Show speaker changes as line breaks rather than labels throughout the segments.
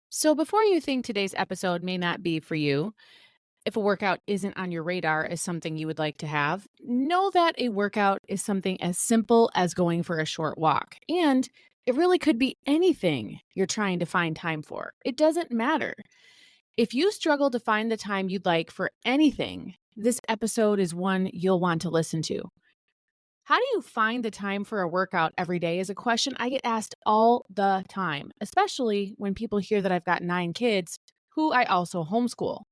So, before you think today's episode may not be for you, if a workout isn't on your radar as something you would like to have, know that a workout is something as simple as going for a short walk. And it really could be anything you're trying to find time for. It doesn't matter. If you struggle to find the time you'd like for anything, this episode is one you'll want to listen to. How do you find the time for a workout every day is a question I get asked all the time, especially when people hear that I've got 9 kids who I also homeschool.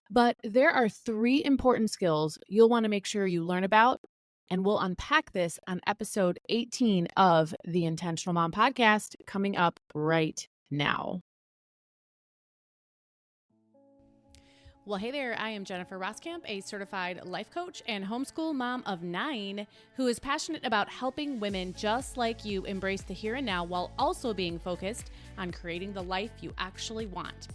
But there are 3 important skills you'll want to make sure you learn about, and we'll unpack this on episode 18 of the Intentional Mom podcast coming up right now. Well, hey there, I am Jennifer Roskamp, a certified life coach and homeschool mom of 9 who is passionate about helping women just like you embrace the here and now while also being focused on creating the life you actually want.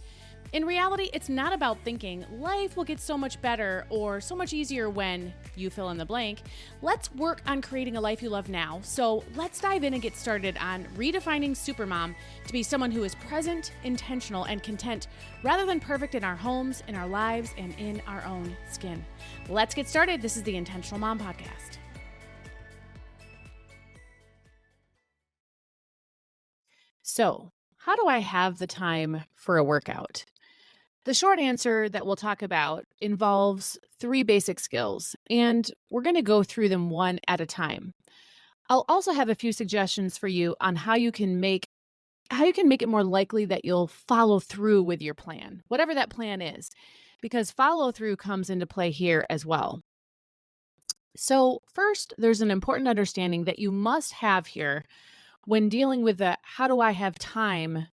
In reality, it's not about thinking life will get so much better or so much easier when you fill in the blank. Let's work on creating a life you love now. So let's dive in and get started on redefining Supermom to be someone who is present, intentional, and content rather than perfect in our homes, in our lives, and in our own skin. Let's get started. This is the Intentional Mom Podcast. So, how do I have the time for a workout? The short answer that we'll talk about involves 3 basic skills, and we're going to go through them one at a time. I'll also have a few suggestions for you on how you can make it more likely that you'll follow through with your plan, whatever that plan is, because follow through comes into play here as well. So, first, there's an important understanding that you must have here when dealing with the how do I have time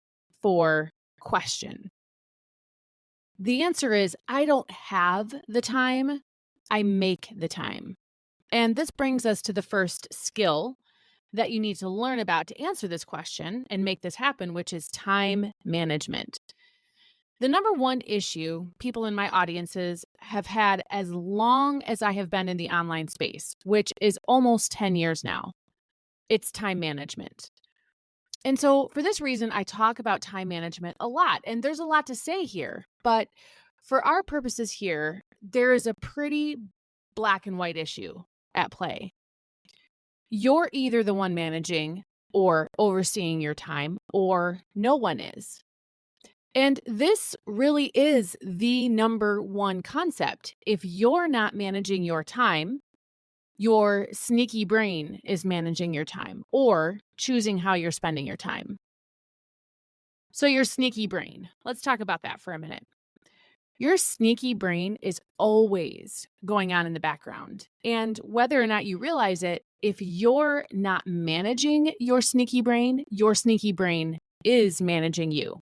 for question. The answer is I don't have the time, I make the time. And this brings us to the first skill that you need to learn about to answer this question and make this happen, which is time management. The number one issue people in my audiences have had as long as I have been in the online space, which is almost 10 years now, it's time management. And so, for this reason, I talk about time management a lot, and there's a lot to say here. But for our purposes here, there is a pretty black and white issue at play. You're either the one managing or overseeing your time, or no one is. And this really is the number one concept. If you're not managing your time, your sneaky brain is managing your time or choosing how you're spending your time. So, your sneaky brain, let's talk about that for a minute. Your sneaky brain is always going on in the background. And whether or not you realize it, if you're not managing your sneaky brain is managing you,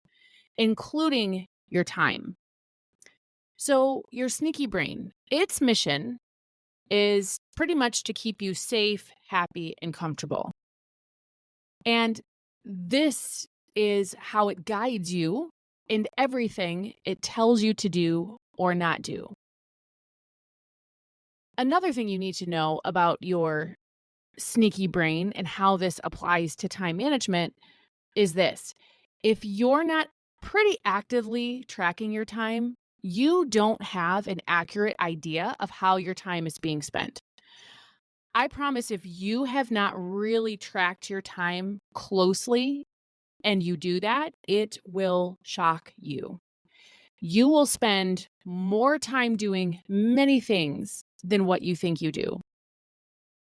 including your time. So, your sneaky brain, its mission is pretty much to keep you safe, happy, and comfortable. And this is how it guides you in everything it tells you to do or not do. Another thing you need to know about your sneaky brain and how this applies to time management is this. If you're not pretty actively tracking your time, you don't have an accurate idea of how your time is being spent. I promise if you have not really tracked your time closely and you do that, it will shock you. You will spend more time doing many things than what you think you do.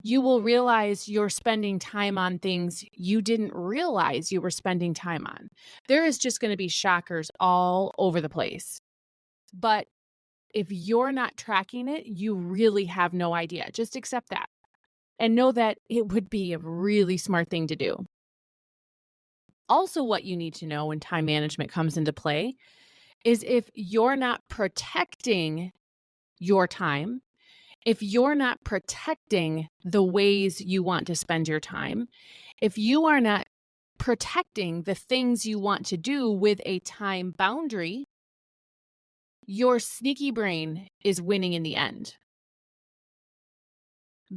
You will realize you're spending time on things you didn't realize you were spending time on. There is just going to be shockers all over the place. But if you're not tracking it, you really have no idea. Just accept that and know that it would be a really smart thing to do. Also, what you need to know when time management comes into play is if you're not protecting your time, if you're not protecting the ways you want to spend your time, if you are not protecting the things you want to do with a time boundary, your sneaky brain is winning in the end.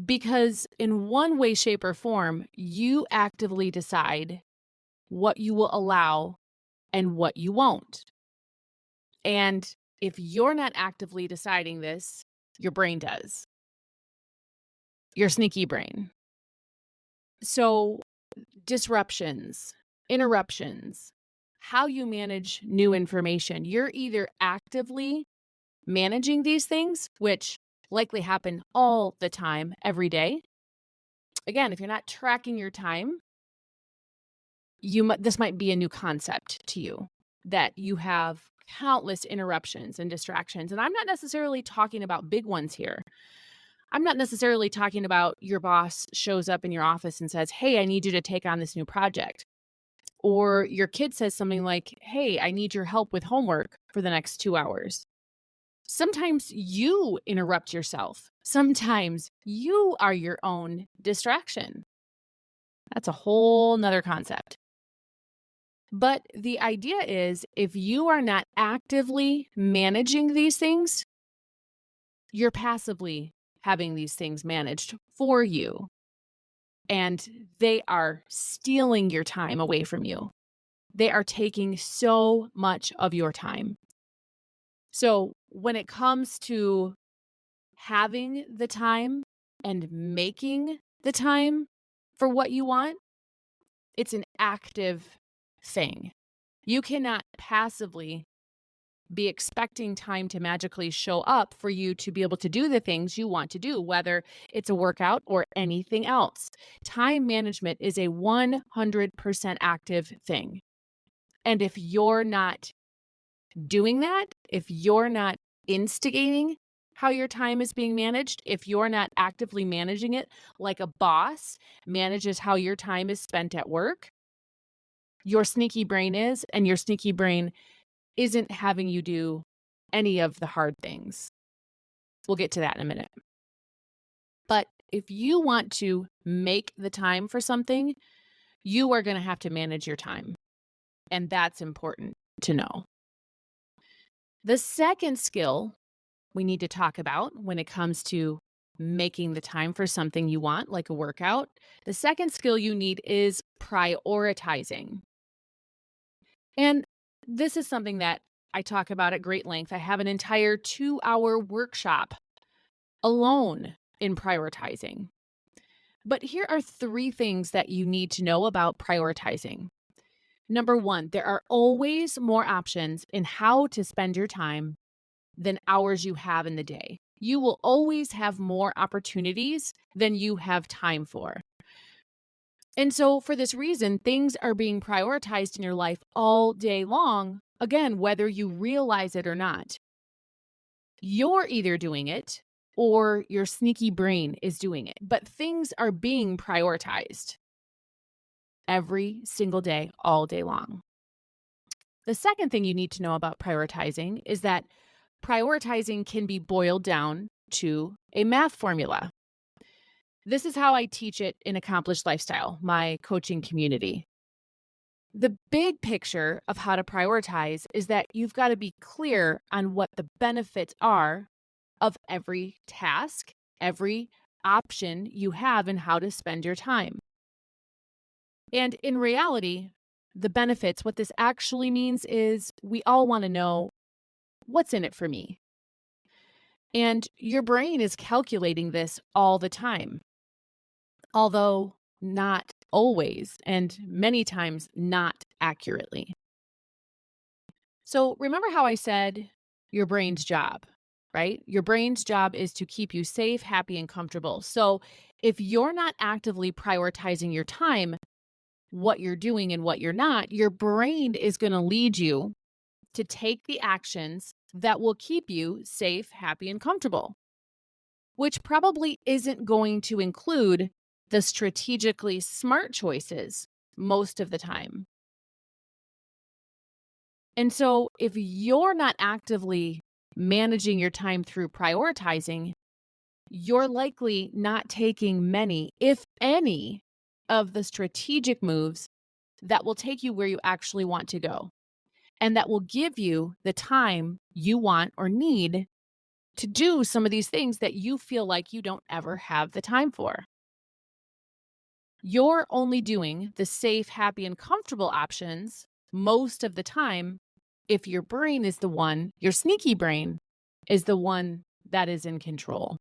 Because in one way, shape, or form, you actively decide what you will allow and what you won't. And if you're not actively deciding this, your brain does, your sneaky brain. So, disruptions, interruptions, how you manage new information, you're either actively managing these things, which likely happen all the time, every day. Again, if you're not tracking your time, this might be a new concept to you, that you have countless interruptions and distractions. And I'm not necessarily talking about big ones here. I'm not necessarily talking about your boss shows up in your office and says, "Hey, I need you to take on this new project." Or your kid says something like, "Hey, I need your help with homework for the next 2 hours." Sometimes you interrupt yourself. Sometimes you are your own distraction. That's a whole nother concept. But the idea is, if you are not actively managing these things, you're passively having these things managed for you. And they are stealing your time away from you. They are taking so much of your time. So when it comes to having the time and making the time for what you want, it's an active thing. You cannot passively be expecting time to magically show up for you to be able to do the things you want to do, whether it's a workout or anything else. Time management is a 100% active thing. And if you're not doing that, if you're not instigating how your time is being managed, if you're not actively managing it like a boss manages how your time is spent at work, your sneaky brain is, and your sneaky brain isn't having you do any of the hard things. We'll get to that in a minute. But if you want to make the time for something, you are going to have to manage your time. And that's important to know. The second skill we need to talk about when it comes to making the time for something you want, like a workout, the second skill you need is prioritizing. And this is something that I talk about at great length. I have an entire 2-hour workshop alone in prioritizing. But here are 3 things that you need to know about prioritizing. Number 1, there are always more options in how to spend your time than hours you have in the day. You will always have more opportunities than you have time for. And so for this reason, things are being prioritized in your life all day long, again, whether you realize it or not. You're either doing it or your sneaky brain is doing it, but things are being prioritized every single day, all day long. The second thing you need to know about prioritizing is that prioritizing can be boiled down to a math formula. This is how I teach it in Accomplished Lifestyle, my coaching community. The big picture of how to prioritize is that you've got to be clear on what the benefits are of every task, every option you have in how to spend your time. And in reality, the benefits, what this actually means is we all want to know what's in it for me. And your brain is calculating this all the time, although not always, and many times not accurately. So remember how I said your brain's job, right? Your brain's job is to keep you safe, happy, and comfortable. So if you're not actively prioritizing your time, what you're doing and what you're not, your brain is going to lead you to take the actions that will keep you safe, happy, and comfortable, which probably isn't going to include the strategically smart choices most of the time. And so if you're not actively managing your time through prioritizing, you're likely not taking many, if any, of the strategic moves that will take you where you actually want to go, and that will give you the time you want or need to do some of these things that you feel like you don't ever have the time for. You're only doing the safe, happy, and comfortable options most of the time, if your brain is the one, your sneaky brain is the one that is in control.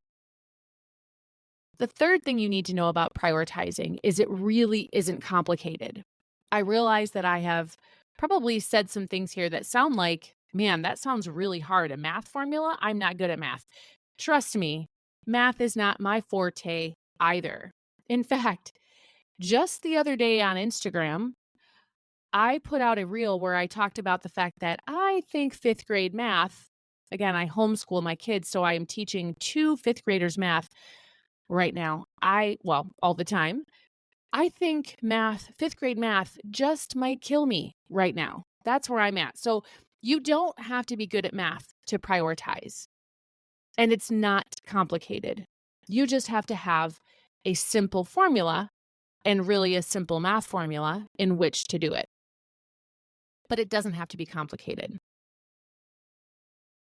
The third thing you need to know about prioritizing is it really isn't complicated. I realize that I have probably said some things here that sound like, man, that sounds really hard. A math formula? I'm not good at math. Trust me, math is not my forte either. In fact, just the other day on Instagram, I put out a reel where I talked about the fact that I think fifth grade math, again, I homeschool my kids, so I am teaching two fifth graders math right now. All the time. I think fifth grade math just might kill me right now. That's where I'm at. So you don't have to be good at math to prioritize. And it's not complicated. You just have to have a simple formula and really a simple math formula in which to do it. But it doesn't have to be complicated.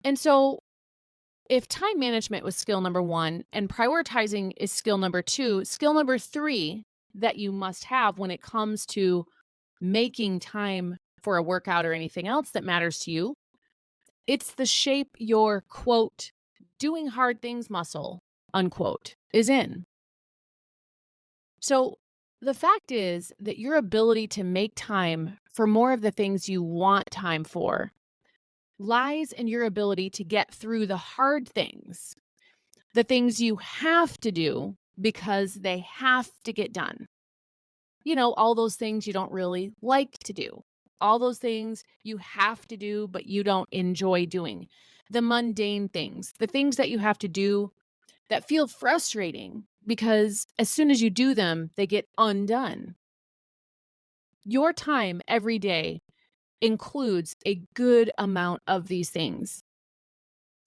And so if time management was skill number 1 and prioritizing is skill number 2, skill number 3 that you must have when it comes to making time for a workout or anything else that matters to you, it's the shape your, quote, doing hard things muscle, unquote, is in. So the fact is that your ability to make time for more of the things you want time for lies in your ability to get through the hard things, the things you have to do because they have to get done. You know, all those things you don't really like to do, all those things you have to do, but you don't enjoy doing, the mundane things, the things that you have to do that feel frustrating because as soon as you do them, they get undone. Your time every day includes a good amount of these things.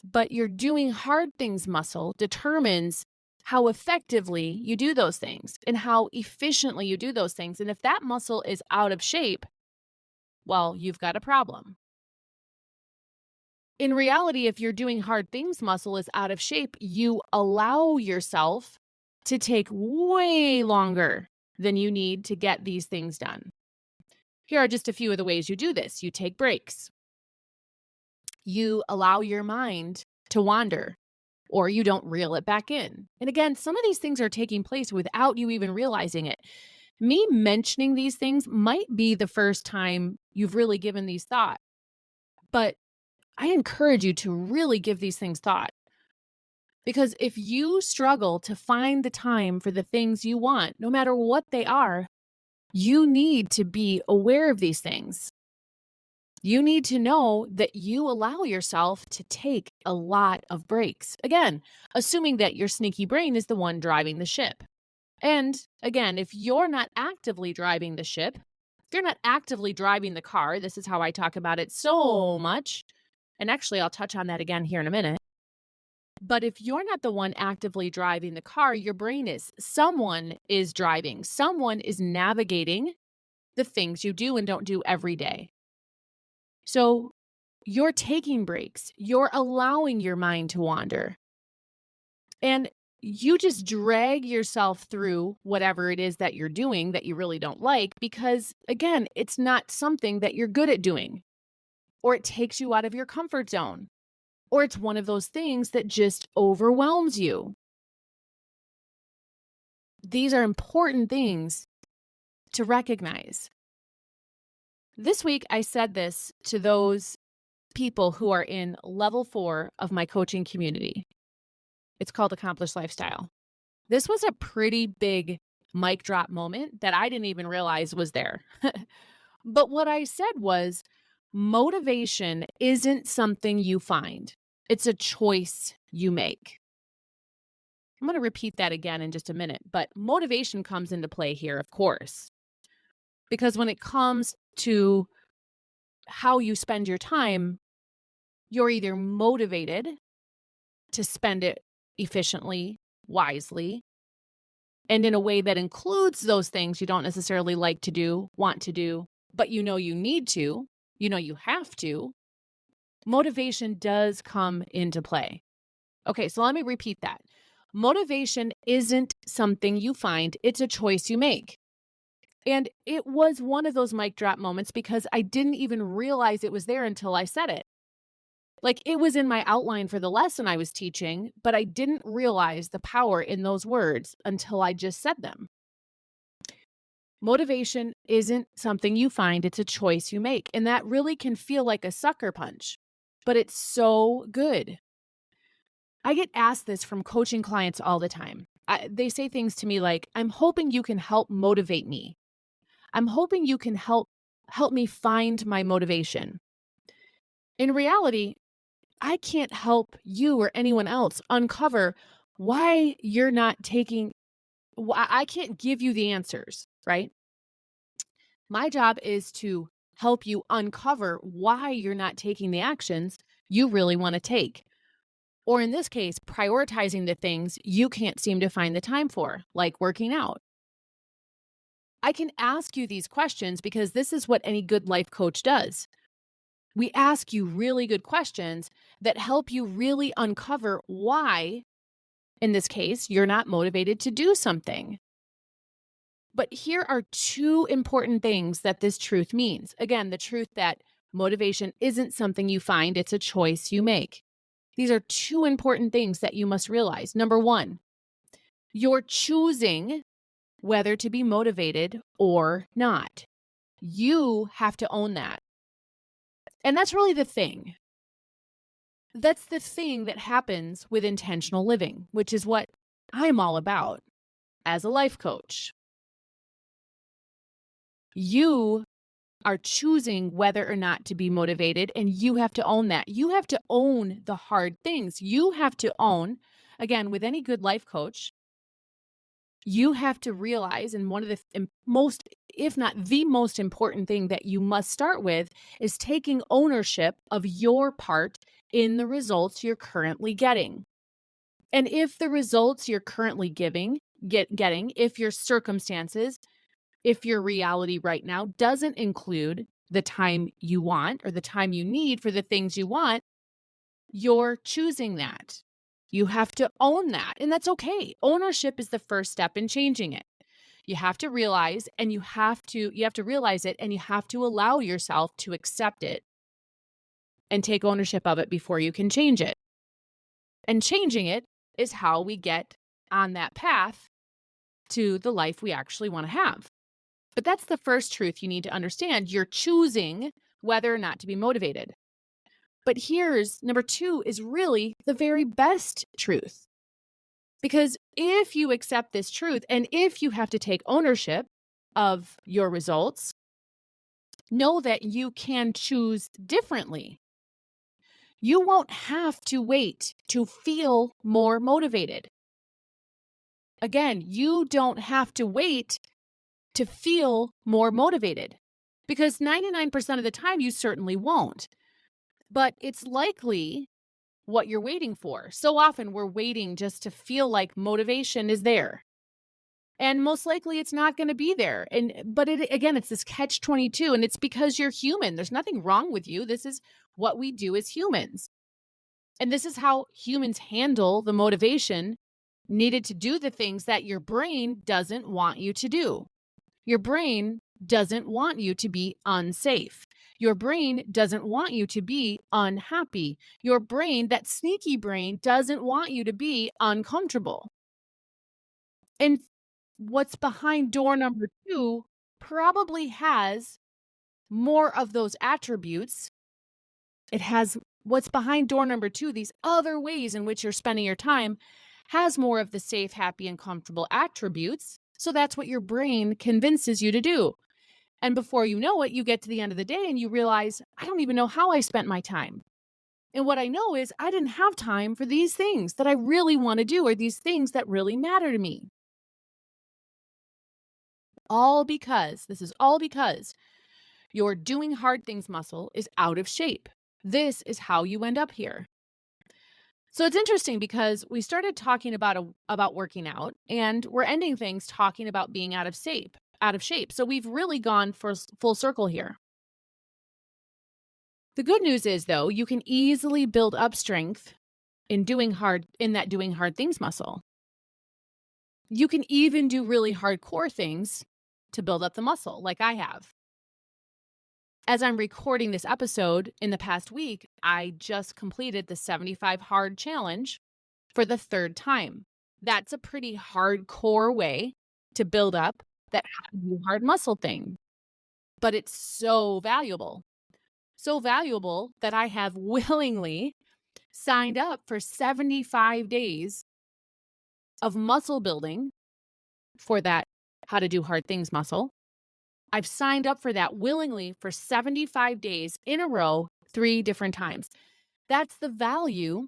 But your doing hard things muscle determines how effectively you do those things and how efficiently you do those things. And if that muscle is out of shape, well, you've got a problem. In reality, if your doing hard things muscle is out of shape, you allow yourself to take way longer than you need to get these things done. Here are just a few of the ways you do this. You take breaks. You allow your mind to wander, or you don't reel it back in. And again, some of these things are taking place without you even realizing it. Me mentioning these things might be the first time you've really given these thought, but I encourage you to really give these things thought. Because if you struggle to find the time for the things you want, no matter what they are, you need to be aware of these things. You need to know that you allow yourself to take a lot of breaks. Again, assuming that your sneaky brain is the one driving the ship. And again, if you're not actively driving the ship, if you're not actively driving the car, this is how I talk about it so much. And actually, I'll touch on that again here in a minute. But if you're not the one actively driving the car, your brain is. Someone is driving. Someone is navigating the things you do and don't do every day. So you're taking breaks. You're allowing your mind to wander. And you just drag yourself through whatever it is that you're doing that you really don't like because, again, it's not something that you're good at doing, or it takes you out of your comfort zone, or it's one of those things that just overwhelms you. These are important things to recognize. This week, I said this to those people who are in level 4 of my coaching community. It's called Accomplished Lifestyle. This was a pretty big mic drop moment that I didn't even realize was there. But what I said was, motivation isn't something you find. It's a choice you make. I'm going to repeat that again in just a minute, but motivation comes into play here, of course. Because when it comes to how you spend your time, you're either motivated to spend it efficiently, wisely, and in a way that includes those things you don't necessarily like to do, want to do, but you know you need to, you know you have to. Motivation does come into play. Okay, so let me repeat that. Motivation isn't something you find, it's a choice you make. And it was one of those mic drop moments because I didn't even realize it was there until I said it. Like, it was in my outline for the lesson I was teaching, but I didn't realize the power in those words until I just said them. Motivation isn't something you find, it's a choice you make. And that really can feel like a sucker punch, but it's so good. I get asked this from coaching clients all the time. They say things to me like, I'm hoping you can help motivate me. I'm hoping you can help me find my motivation. In reality, I can't help you or anyone else uncover why you're not taking, I can't give you the answers, right? My job is to help you uncover why you're not taking the actions you really want to take. Or in this case, prioritizing the things you can't seem to find the time for, like working out. I can ask you these questions because this is what any good life coach does. We ask you really good questions that help you really uncover why, in this case, you're not motivated to do something. But here are two important things that this truth means. Again, the truth that motivation isn't something you find, it's a choice you make. These are two important things that you must realize. Number one, you're choosing whether to be motivated or not. You have to own that. And that's really the thing. That's the thing that happens with intentional living, which is what I'm all about as a life coach. You are choosing whether or not to be motivated, and you have to own that. You have to own the hard things. You have to own, again, with any good life coach, you have to realize, and one of the most, if not the most important thing that you must start with is taking ownership of your part in the results you're currently getting. And if the results you're currently getting, if your circumstances, if your reality right now doesn't include the time you want or the time you need for the things you want, you're choosing that. You have to own that, and that's okay. Ownership is the first step in changing it. You have to realize, and you have to realize it, and you have to allow yourself to accept it and take ownership of it before you can change it. And changing it is how we get on that path to the life we actually want to have. But that's the first truth you need to understand. You're choosing whether or not to be motivated. But here's number two is really the very best truth. Because if you accept this truth and if you have to take ownership of your results, know that you can choose differently. You won't have to wait to feel more motivated. Again, you don't have to wait to feel more motivated because 99% of the time you certainly won't. But it's likely what you're waiting for. So often we're waiting just to feel like motivation is there. And most likely it's not going to be there. But again, it's this catch-22, and it's because you're human. There's nothing wrong with you. This is what we do as humans. And this is how humans handle the motivation needed to do the things that your brain doesn't want you to do. Your brain doesn't want you to be unsafe. Your brain doesn't want you to be unhappy. Your brain, that sneaky brain, doesn't want you to be uncomfortable. And what's behind door number two probably has more of those attributes. It has what's behind door number two, these other ways in which you're spending your time, has more of the safe, happy, and comfortable attributes. So that's what your brain convinces you to do. And before you know it, you get to the end of the day and you realize, I don't even know how I spent my time. And what I know is I didn't have time for these things that I really want to do or these things that really matter to me. This is all because your doing hard things muscle is out of shape. This is how you end up here. So it's interesting because we started talking about working out, and we're ending things talking about being out of shape. So we've really gone for full circle here. The good news is, though, you can easily build up strength in doing hard things muscle. You can even do really hardcore things to build up the muscle like I have. As I'm recording this episode in the past week, I just completed the 75 hard challenge for the third time. That's a pretty hardcore way to build up that hard muscle thing. But it's so valuable. So valuable that I have willingly signed up for 75 days of muscle building for that how to do hard things muscle. I've signed up for that willingly for 75 days in a row, 3 different times. That's the value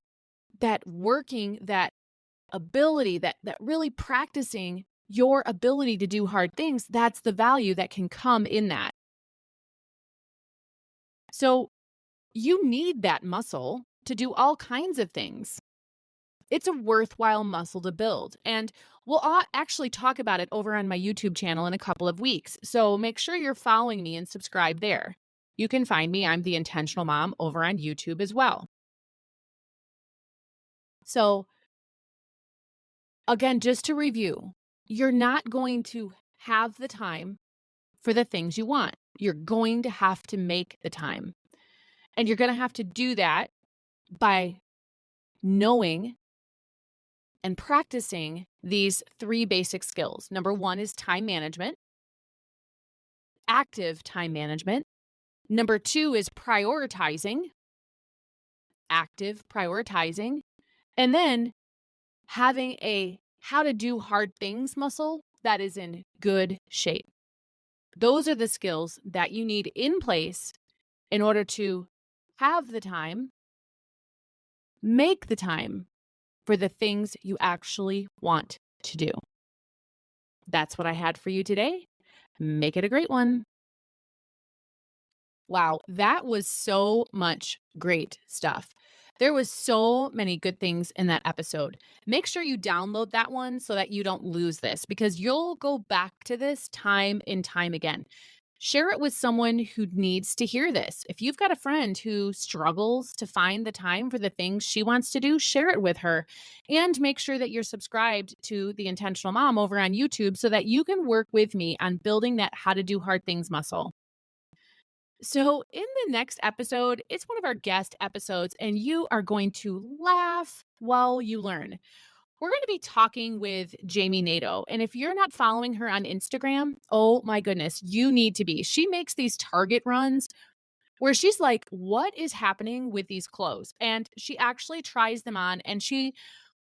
that working, that ability, that really practicing your ability to do hard things, that's the value that can come in that. So you need that muscle to do all kinds of things. It's a worthwhile muscle to build. And we'll actually talk about it over on my YouTube channel in a couple of weeks. So make sure you're following me and subscribe there. You can find me. I'm the Intentional Mom over on YouTube as well. So again, just to review, you're not going to have the time for the things you want. You're going to have to make the time. And you're going to have to do that by knowing and practicing these 3 basic skills. Number 1 is time management, active time management. Number 2 is prioritizing, active prioritizing. And then having a how to do hard things muscle that is in good shape. Those are the skills that you need in place in order to have the time, make the time for the things you actually want to do. That's what I had for you today. Make it a great one. Wow, that was so much great stuff. There was so many good things in that episode. Make sure you download that one so that you don't lose this, because you'll go back to this time and time again. Share it with someone who needs to hear this. If you've got a friend who struggles to find the time for the things she wants to do, share it with her. And make sure that you're subscribed to The Intentional Mom over on YouTube so that you can work with me on building that how to do hard things muscle. So, in the next episode, it's one of our guest episodes, and you are going to laugh while you learn. We're going to be talking with Jamie Nato. And if you're not following her on Instagram, oh my goodness, you need to be. She makes these Target runs where she's like, what is happening with these clothes? And she actually tries them on and she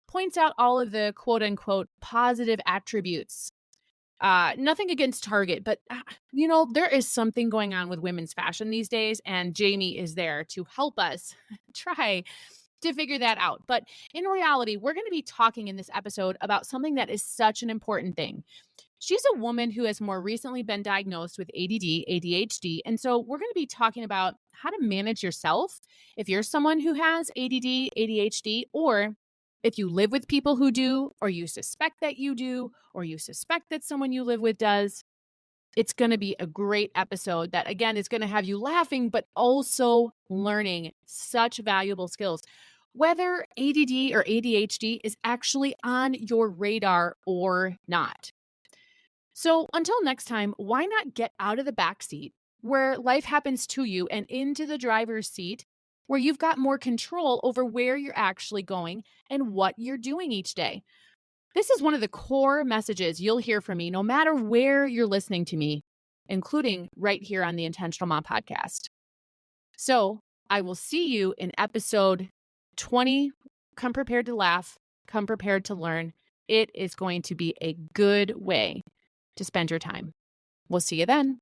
points out all of the quote unquote positive attributes. Nothing against Target, but there is something going on with women's fashion these days, and Jamie is there to help us try to figure that out. But in reality, we're going to be talking in this episode about something that is such an important thing. She's a woman who has more recently been diagnosed with ADD, ADHD. And so we're going to be talking about how to manage yourself if you're someone who has ADD, ADHD, or if you live with people who do, or you suspect that you do, or you suspect that someone you live with does. It's going to be a great episode that, again, is going to have you laughing, but also learning such valuable skills. Whether ADD or ADHD is actually on your radar or not. So until next time, why not get out of the back seat where life happens to you and into the driver's seat where you've got more control over where you're actually going and what you're doing each day. This is one of the core messages you'll hear from me no matter where you're listening to me, including right here on the Intentional Mom podcast. So I will see you in episode 20. Come prepared to laugh, come prepared to learn. It is going to be a good way to spend your time. We'll see you then.